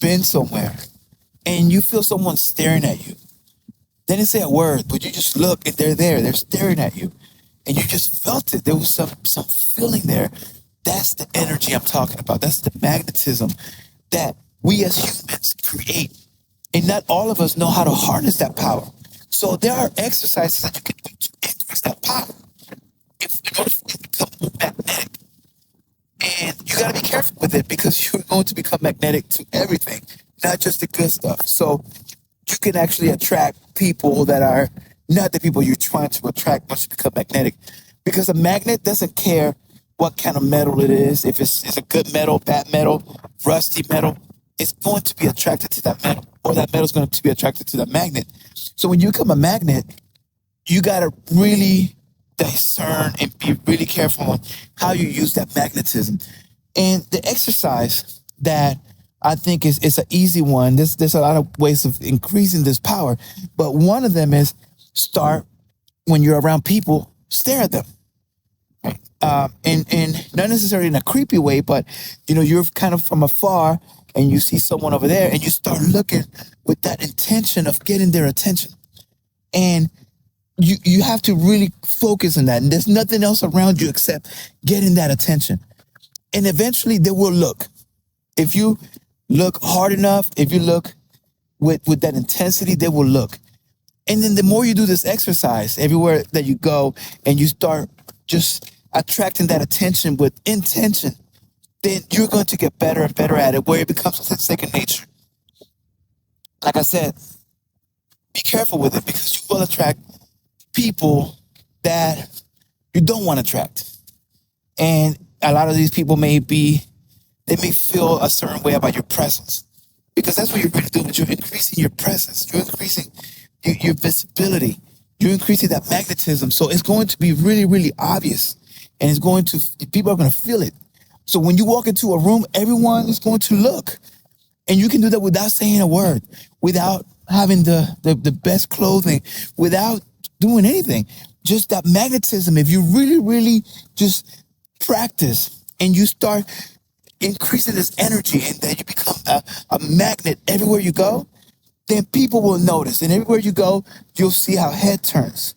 been somewhere and you feel someone staring at you. They didn't say a word, but you just look and they're there. They're staring at you. And you just felt it. There was some feeling there. That's the energy I'm talking about. That's the magnetism that we as humans create. And not all of us know how to harness that power. So there are exercises that you can do to increase that power. If in order for it to become more magnetic, and you got to be careful with it because you're going to become magnetic to everything, not just the good stuff. So you can actually attract people that are not the people you're trying to attract once you become magnetic. Because a magnet doesn't care what kind of metal it is. If it's a good metal, bad metal, rusty metal, it's going to be attracted to that metal, or that metal is going to be attracted to that magnet. So when you become a magnet, you got to really discern and be really careful on how you use that magnetism. And the exercise that I think is an easy one. There's a lot of ways of increasing this power, but one of them is start when you're around people, stare at them. Right? And not necessarily in a creepy way, but you're kind of from afar and you see someone over there and you start looking with that intention of getting their attention. And you have to really focus on that. And there's nothing else around you except getting that attention. And eventually they will look. If you look hard enough, if you look with that intensity, they will look. And then the more you do this exercise everywhere that you go and you start just attracting that attention with intention, then you're going to get better and better at it where it becomes second nature. Like I said, be careful with it because you will attract people that you don't want to attract. And a lot of these people they may feel a certain way about your presence because that's what you're really doing. You're increasing your presence. You're increasing your visibility. You're increasing that magnetism. So it's going to be really, really obvious and people are going to feel it. So when you walk into a room, everyone is going to look and you can do that without saying a word, without having the best clothing, without doing anything. Just that magnetism. If you really, really just practice and you start increasing this energy and then you become a magnet everywhere you go, then people will notice. And everywhere you go, you'll see how head turns.